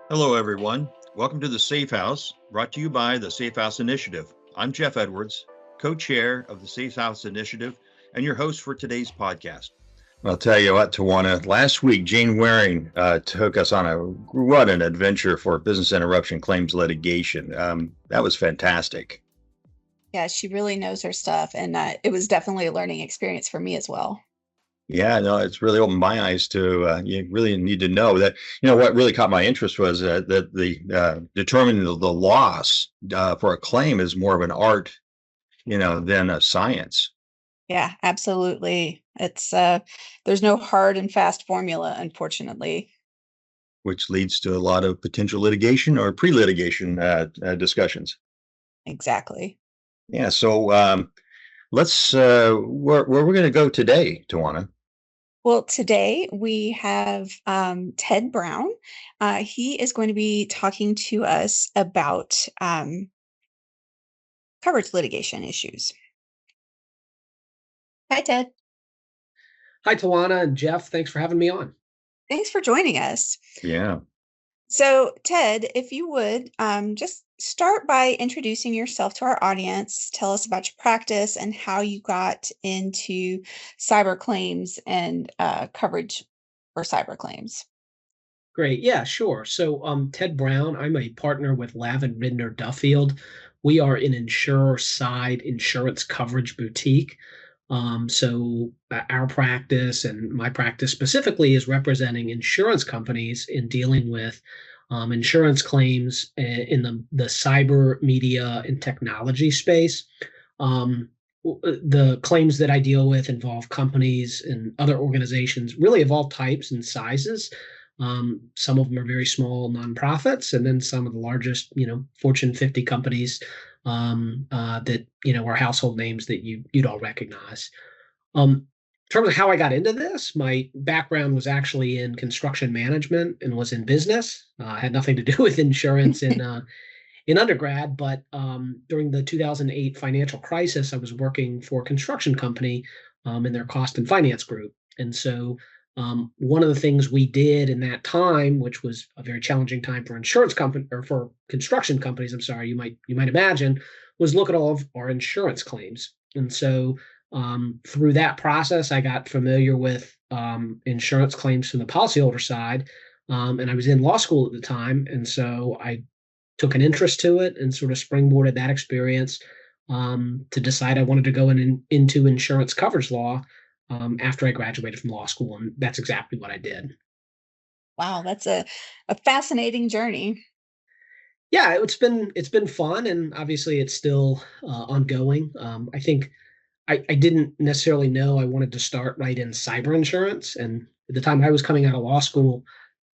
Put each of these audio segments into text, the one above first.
Hello, everyone. Welcome to the Safe House, brought to you by the Safe House Initiative. I'm Jeff Edwards, co-chair of the Safe House Initiative and your host for today's podcast. I'll tell you what, Tawana, last week, Jane Waring took us on what an adventure for business interruption claims litigation. That was fantastic. Yeah, she really knows her stuff, and it was definitely a learning experience for me as well. Yeah, no, it's really opened my eyes to you really need to know that, what really caught my interest was that the determining the loss for a claim is more of an art, than a science, Yeah, absolutely. It's there's no hard and fast formula, unfortunately. which leads to a lot of potential litigation or pre-litigation discussions. Exactly. Yeah, so let's where we're going to go today, Tawana. Well, today we have Ted Brown. He is going to be talking to us about coverage litigation issues. Hi, Ted. Hi, Tawana and Jeff. Thanks for having me on. Thanks for joining us. Yeah. So, Ted, if you would just start by introducing yourself to our audience, tell us about your practice and how you got into cyber claims and coverage for cyber claims. Great. Yeah, sure. So, Ted Brown, I'm a partner with Lavin Rindner Duffield. We are an insurer side insurance coverage boutique. Our practice and my practice specifically is representing insurance companies in dealing with insurance claims in the cyber media and technology space. The claims that I deal with involve companies and other organizations, really of all types and sizes. Some of them are very small nonprofits, and then some of the largest, Fortune 50 companies that are household names that you'd all recognize. In terms of how I got into this, my background was actually in construction management and was in business. Had nothing to do with insurance in undergrad, but during the 2008 financial crisis, I was working for a construction company in their cost and finance group. And so one of the things we did in that time, which was a very challenging time for insurance company or for construction companies, I'm sorry, you might imagine, was look at all of our insurance claims. And so through that process, I got familiar with insurance claims from the policyholder side. And I was in law school at the time. And so I took an interest to it and sort of springboarded that experience to decide I wanted to go into insurance coverage law after I graduated from law school. And that's exactly what I did. Wow, that's a fascinating journey. Yeah, it's been fun, and obviously it's still ongoing. I think I didn't necessarily know I wanted to start right in cyber insurance, and at the time I was coming out of law school,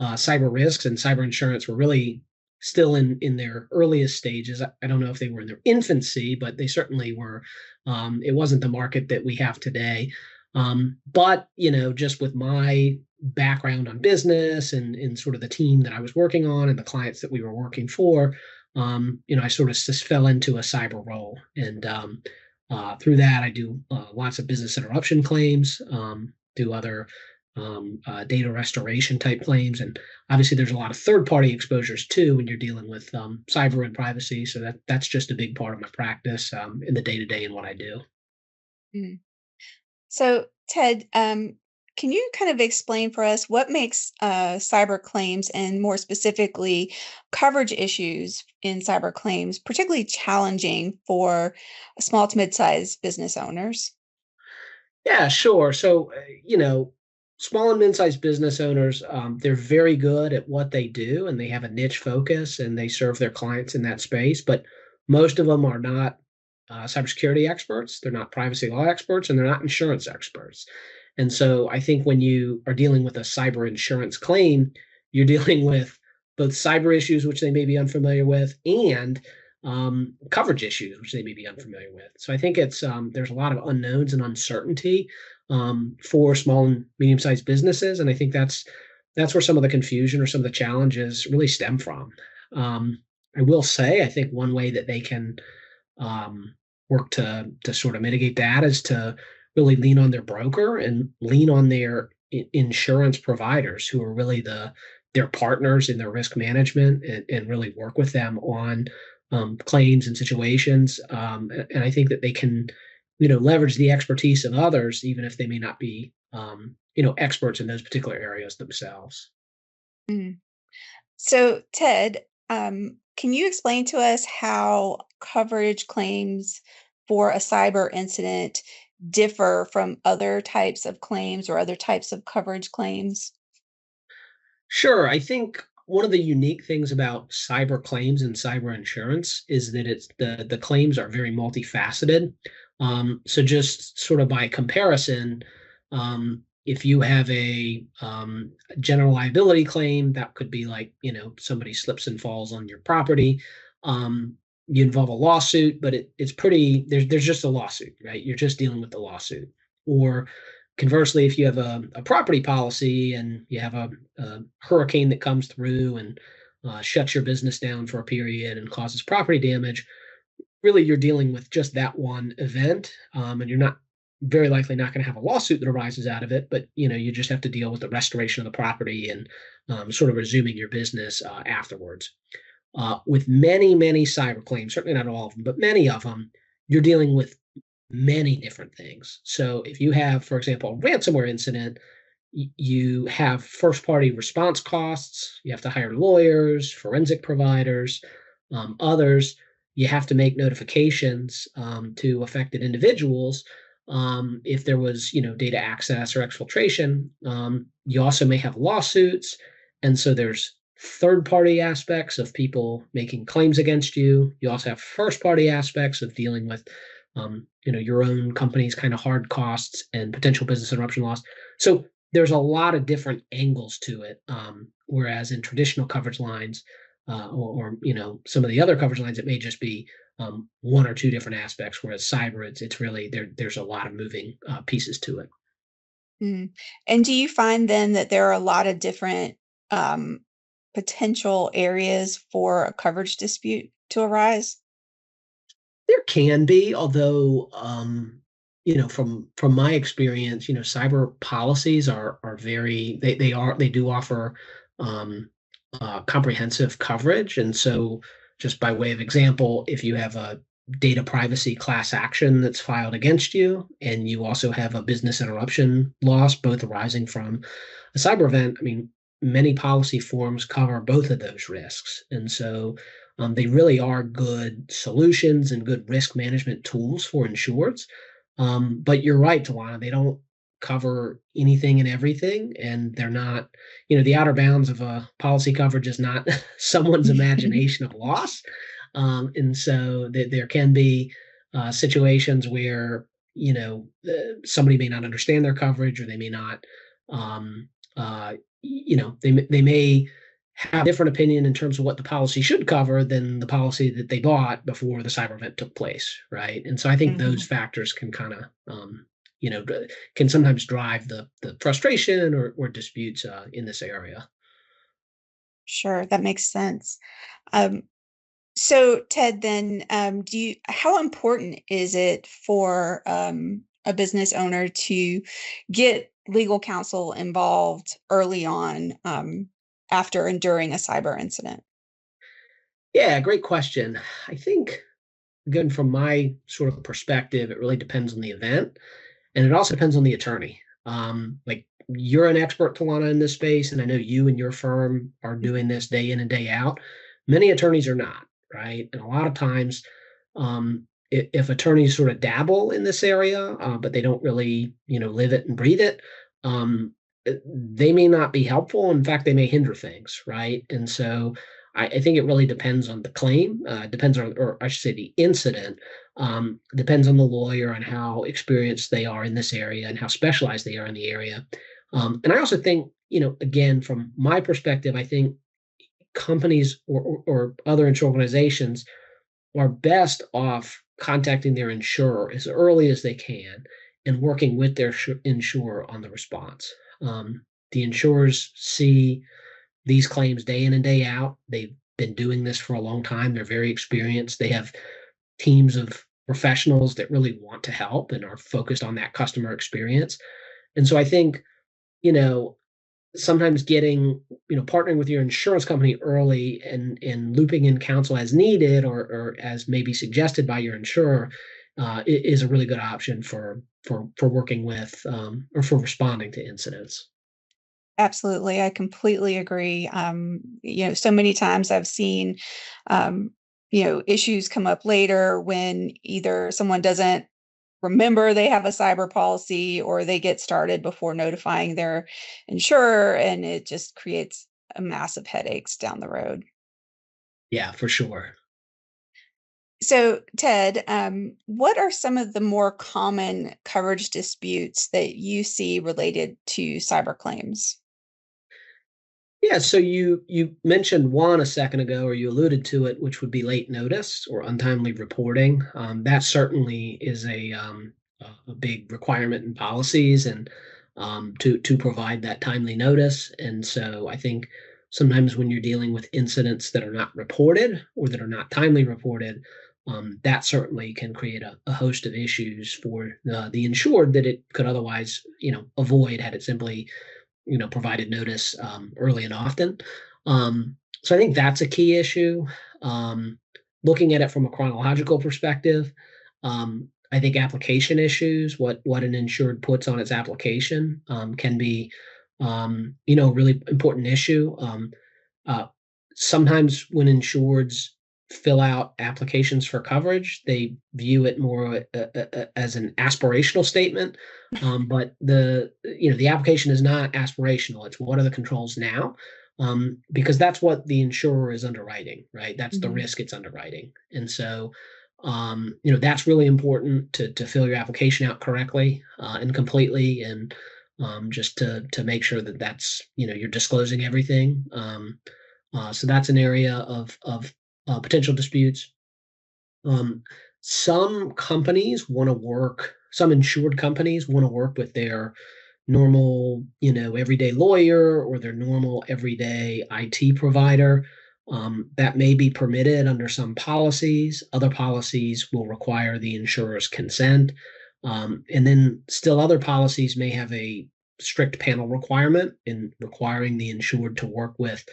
cyber risks and cyber insurance were really still in their earliest stages. I don't know if they were in their infancy, but they certainly were. It wasn't the market that we have today. But just with my background on business and in sort of the team that I was working on and the clients that we were working for, I sort of just fell into a cyber role. And through that, I do lots of business interruption claims, do other data restoration type claims. And obviously, there's a lot of third party exposures too when you're dealing with cyber and privacy. So that's just a big part of my practice in the day to day and what I do. Mm. So, Ted, can you kind of explain for us what makes cyber claims and more specifically coverage issues in cyber claims particularly challenging for small to mid-sized business owners? Yeah, sure. So, small and mid-sized business owners, they're very good at what they do and they have a niche focus and they serve their clients in that space. But most of them are not cybersecurity experts, they're not privacy law experts, and they're not insurance experts. And so I think when you are dealing with a cyber insurance claim, you're dealing with both cyber issues, which they may be unfamiliar with, and coverage issues, which they may be unfamiliar with. So I think it's there's a lot of unknowns and uncertainty for small and medium-sized businesses, and I think that's where some of the confusion or some of the challenges really stem from. I will say, I think one way that they can work to sort of mitigate that is to really lean on their broker and lean on their insurance providers who are really their partners in their risk management and really work with them on claims and situations. And I think that they can, leverage the expertise of others, even if they may not be, experts in those particular areas themselves. Mm. So, Ted, can you explain to us how coverage claims for a cyber incident differ from other types of claims or other types of coverage claims? Sure. I think one of the unique things about cyber claims and cyber insurance is that it's the claims are very multifaceted. So just sort of by comparison, if you have a general liability claim, that could be like, somebody slips and falls on your property. You involve a lawsuit, but it's pretty, there's just a lawsuit, right? You're just dealing with the lawsuit. Or conversely, if you have a property policy and you have a hurricane that comes through and shuts your business down for a period and causes property damage, really you're dealing with just that one event, and you're not very likely not going to have a lawsuit that arises out of it, but you just have to deal with the restoration of the property and sort of resuming your business afterwards. With many cyber claims, certainly not all of them, but many of them, you're dealing with many different things. So if you have, for example, a ransomware incident, you have first party response costs, you have to hire lawyers, forensic providers, others. You have to make notifications to affected individuals if there was, data access or exfiltration. You also may have lawsuits, and so there's third party aspects of people making claims against you. You also have first party aspects of dealing with your own company's kind of hard costs and potential business interruption loss. So there's a lot of different angles to it. Whereas in traditional coverage lines, or some of the other coverage lines, it may just be one or two different aspects. Whereas cyber, it's really there's a lot of moving pieces to it. Mm. And do you find then that there are a lot of different um, potential areas for a coverage dispute to arise? There can be, although from my experience, cyber policies are very they do offer um, comprehensive coverage, and so just by way of example, if you have a data privacy class action that's filed against you, and you also have a business interruption loss, both arising from a cyber event, I mean, many policy forms cover both of those risks, and so they really are good solutions and good risk management tools for insureds. But you're right, Tawana, they don't cover anything and everything, and they're not, the outer bounds of a policy coverage is not someone's imagination of loss. And so there can be situations where, somebody may not understand their coverage, or they may not, um, they may have a different opinion in terms of what the policy should cover than the policy that they bought before the cyber event took place, right? And so I think those Mhm. factors can kind of, can sometimes drive the frustration or disputes in this area. Sure, that makes sense. Um, so, Ted, then, how important is it for a business owner to get legal counsel involved early on, after and during a cyber incident? Yeah, great question. I think, again, from my sort of perspective, it really depends on the event, and it also depends on the attorney. Like you're an expert, Tawana, in this space, and I know you and your firm are doing this day in and day out. Many attorneys are not, right? And a lot of times, if attorneys sort of dabble in this area, but they don't really, live it and breathe it, they may not be helpful. In fact, they may hinder things, right? And so I think it really depends on the claim, depends on, or I should say, the incident. Depends on the lawyer and how experienced they are in this area and how specialized they are in the area. And I also think, again, from my perspective, I think companies or other insurance organizations are best off contacting their insurer as early as they can and working with their insurer on the response. The insurers see these claims day in and day out. They've been doing this for a long time. They're very experienced. They have teams of professionals that really want to help and are focused on that customer experience. And so I think, you know, sometimes getting, partnering with your insurance company early and looping in counsel as needed or as maybe suggested by your insurer is a really good option for working with or for responding to incidents. Absolutely. I completely agree. So many times I've seen, um, issues come up later when either someone doesn't remember they have a cyber policy or they get started before notifying their insurer, and it just creates a massive headaches down the road. Yeah, for sure. So, Ted, what are some of the more common coverage disputes that you see related to cyber claims? Yeah, so you mentioned one a second ago, or you alluded to it, which would be late notice or untimely reporting. That certainly is a big requirement in policies, and to provide that timely notice. And so I think sometimes when you're dealing with incidents that are not reported or that are not timely reported, that certainly can create a host of issues for the insured that it could otherwise, avoid had it simply provided notice early and often. So I think that's a key issue. Um, Looking at it from a chronological perspective, I think application issues, what an insured puts on its application, can be, a really important issue. Uh, Sometimes when insureds fill out applications for coverage, they view it more as an aspirational statement. But the application is not aspirational. It's what are the controls now, because that's what the insurer is underwriting, right? That's the Mhm. risk it's underwriting, and so that's really important to fill your application out correctly and completely, and just to make sure that that's you're disclosing everything. So that's an area of potential disputes. Um, some insured companies want to work with their normal, everyday lawyer or their normal everyday IT provider. That may be permitted under some policies. Other policies will require the insurer's consent. And then still other policies may have a strict panel requirement in requiring the insured to work with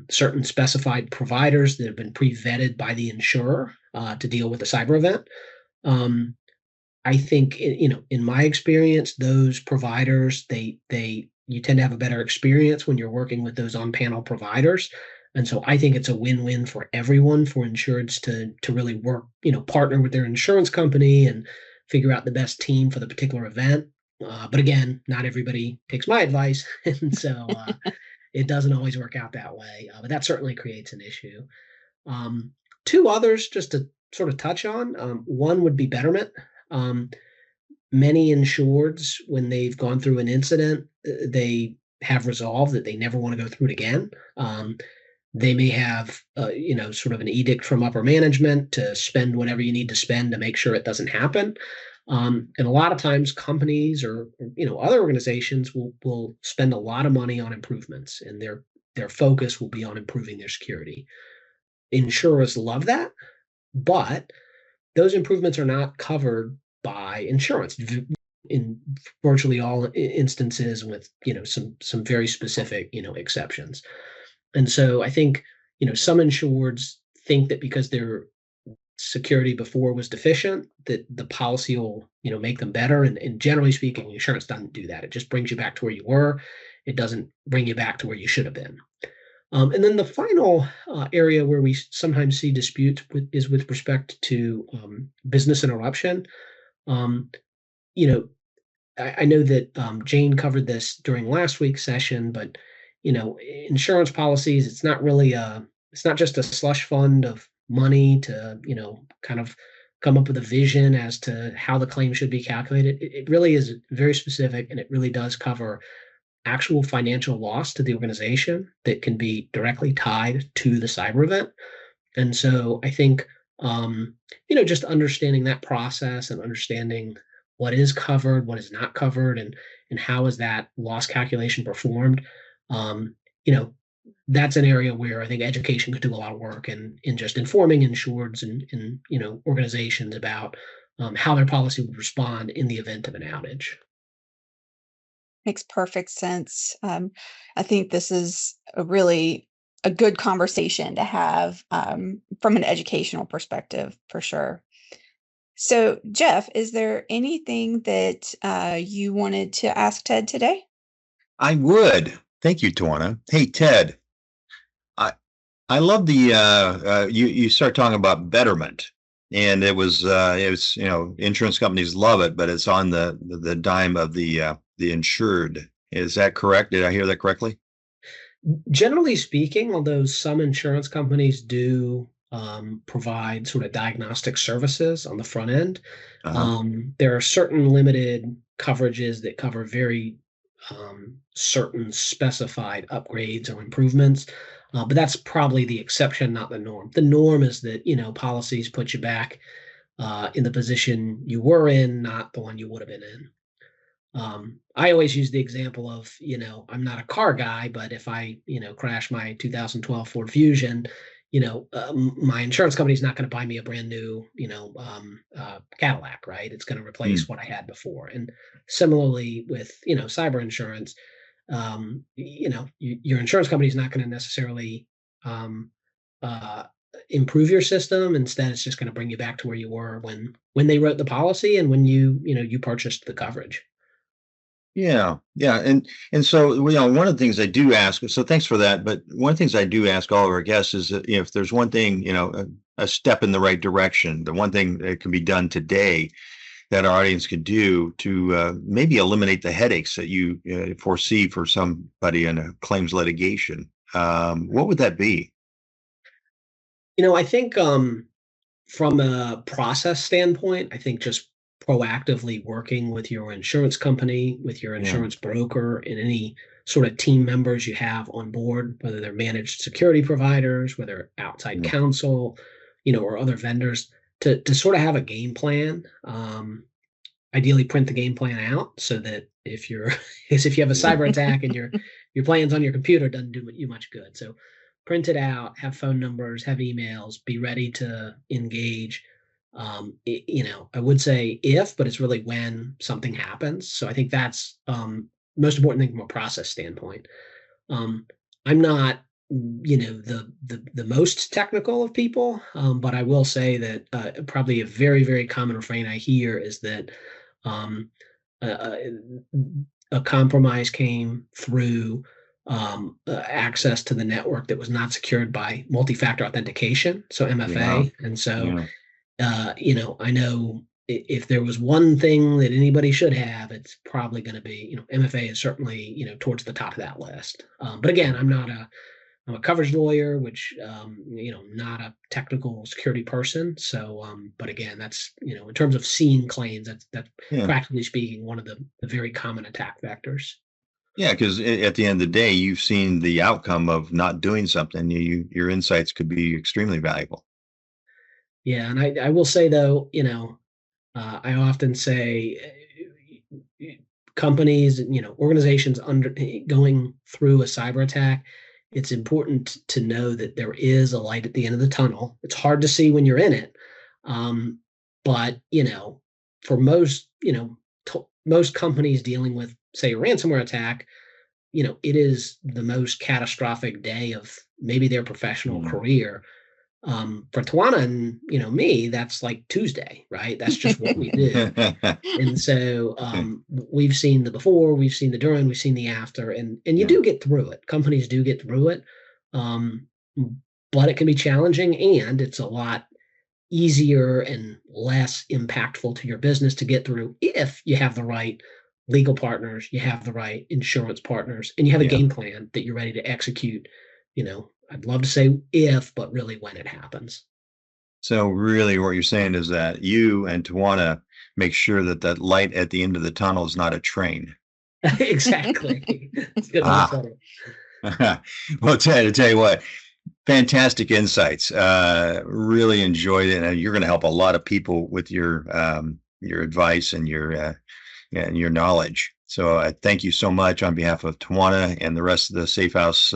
certain specified providers that have been pre-vetted by the insurer to deal with a cyber event. Um, I think in my experience, those providers they you tend to have a better experience when you're working with those on panel providers, and so I think it's a win-win for everyone for insureds to really work, partner with their insurance company and figure out the best team for the particular event. But again, not everybody takes my advice, and so it doesn't always work out that way. But that certainly creates an issue. Um, Two others just to sort of touch on. One would be betterment. Um, Many insureds, when they've gone through an incident, they have resolved that they never want to go through it again. They may have, sort of an edict from upper management to spend whatever you need to spend to make sure it doesn't happen. And a lot of times, companies or other organizations will spend a lot of money on improvements, and their focus will be on improving their security. Insurers love that, but those improvements are not covered by insurance in virtually all instances, with some very specific exceptions. And so I think some insureds think that because their security before was deficient, that the policy will make them better, and generally speaking, insurance doesn't do that. It just brings you back to where you were. It doesn't bring you back to where you should have been. And then the final area where we sometimes see disputes is with respect to business interruption. Um, you know, I know that Jane covered this during last week's session, but insurance policies, it's not just a slush fund of money to kind of come up with a vision as to how the claim should be calculated. It really is very specific, and it really does cover actual financial loss to the organization that can be directly tied to the cyber event. And so I think, just understanding that process and understanding what is covered, what is not covered, and how is that loss calculation performed, um, you know, that's an area where I think education could do a lot of work in just informing insureds and organizations about how their policy would respond in the event of an outage. Makes perfect sense. I think this is a good conversation to have from an educational perspective, for sure. So, Jeff, is there anything that you wanted to ask Ted today? I would. Thank you, Tawana. Hey, Ted, I I love the you start talking about betterment, and it was insurance companies love it, but it's on the dime of the insured. Is that correct? Did I hear that correctly? Generally speaking, although some insurance companies do provide sort of diagnostic services on the front end, Uh-huh. there are certain limited coverages that cover very certain specified upgrades or improvements. But that's probably the exception, not the norm. The norm is that, policies put you back in the position you were in, not the one you would have been in. I always use the example of, I'm not a car guy, but if I, crash my 2012 Ford Fusion, my insurance company is not going to buy me a brand new, Cadillac, right? It's going to Hmm. replace what I had before. And similarly with, cyber insurance, your insurance company is not going to necessarily um, uh, improve your system. Instead, it's just going to bring you back to where you were when they wrote the policy and when you purchased the coverage. Yeah, yeah, and so one of the things I do ask. So thanks for that. But one of the things I do ask all of our guests is that if there's one thing, a step in the right direction, the one thing that can be done today that our audience could do to maybe eliminate the headaches that you foresee for somebody in a claims litigation, what would that be? I think from a process standpoint, I think just proactively working with your insurance company, with your Yeah. insurance broker, and any sort of team members you have on board, whether they're managed security providers, whether outside Yeah. counsel, or other vendors, to sort of have a game plan. Ideally, print the game plan out so that if you're is if you have a cyber attack and your plans on your computer doesn't do you much good. So print it out, have phone numbers, have emails, be ready to engage. I would say if, but it's really when something happens. So I think that's most important thing from a process standpoint. Um, I'm not, the most technical of people, but I will say that probably a very very common refrain I hear is that um, a, a compromise came through access to the network that was not secured by multi-factor authentication, so Yeah. MFA. And so, Yeah. I know if there was one thing that anybody should have, it's probably going to be, MFA is certainly, towards the top of that list. But again, I'm a coverage lawyer, which not a technical security person. So, but again, that's in terms of seeing claims, that's Yeah. practically speaking one of the very common attack vectors. Yeah, because at the end of the day, you've seen the outcome of not doing something. Your insights could be extremely valuable. Yeah, and I will say though, I often say companies, organizations going through a cyber attack, it's important to know that there is a light at the end of the tunnel. It's hard to see when you're in it, um, but for most, most companies dealing with, say, a ransomware attack, it is the most catastrophic day of maybe their professional Mm. career. For Tawana and me, that's like Tuesday, right? That's just what we do. And so we've seen the before, we've seen the during, we've seen the after, and you Yeah. do get through it. Companies do get through it, um, but it can be challenging, and it's a lot easier and less impactful to your business to get through if you have the right legal partners, you have the right insurance partners, and you have a Yeah. game plan that you're ready to execute. I'd love to say if, but really when it happens. So really, what you're saying is that you and Tawana make sure that that light at the end of the tunnel is not a train. Exactly. It's a good way to Ah. put it. Well, Ted, I tell you what, fantastic insights. Really enjoyed it, and you're going to help a lot of people with your advice and your knowledge. So I thank you so much on behalf of Tawana and the rest of the Safe House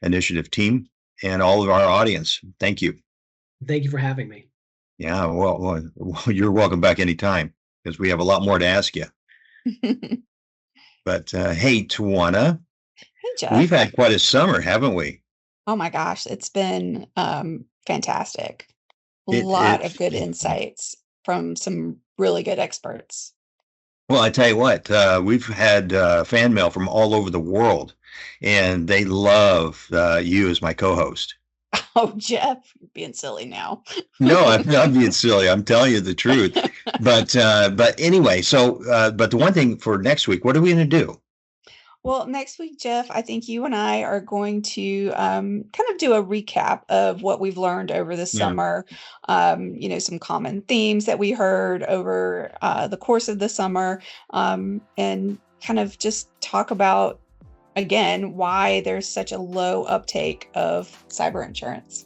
Initiative team and all of our audience. Thank you. Thank you for having me. Yeah, well, you're welcome back anytime because we have a lot more to ask you. But hey, Tawana, Hey, we've Jeff. had quite a summer, haven't we? Oh my gosh, it's been fantastic. A It, lot it, of good it insights from some really good experts. well, I tell you what, we've had fan mail from all over the world, and they love you as my co-host. Oh, Jeff, you're being silly now. No, I'm not being silly. I'm telling you the truth. But anyway, but the one thing for next week, what are we going to do? Well, next week, Jeff, I think you and I are going to kind of do a recap of what we've learned over the Yeah. summer. Some common themes that we heard over the course of the summer, and kind of just talk about, again, why there's such a low uptake of cyber insurance.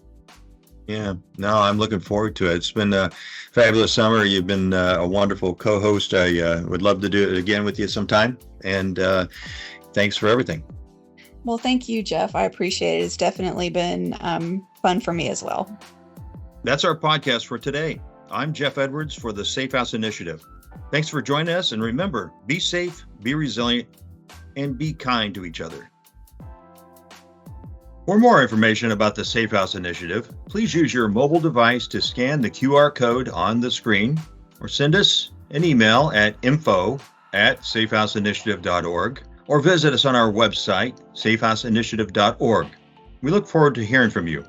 Yeah, no, I'm looking forward to it. It's been a fabulous summer. You've been a wonderful co-host. I would love to do it again with you sometime. And thanks for everything. Well, thank you, Jeff. I appreciate it. It's definitely been fun for me as well. That's our podcast for today. I'm Jeff Edwards for the Safe House Initiative. Thanks for joining us. And remember, be safe, be resilient, and be kind to each other. For more information about the Safe House Initiative, please use your mobile device to scan the QR code on the screen or send us an email at info@safehouseinitiative.org or visit us on our website, safehouseinitiative.org. We look forward to hearing from you.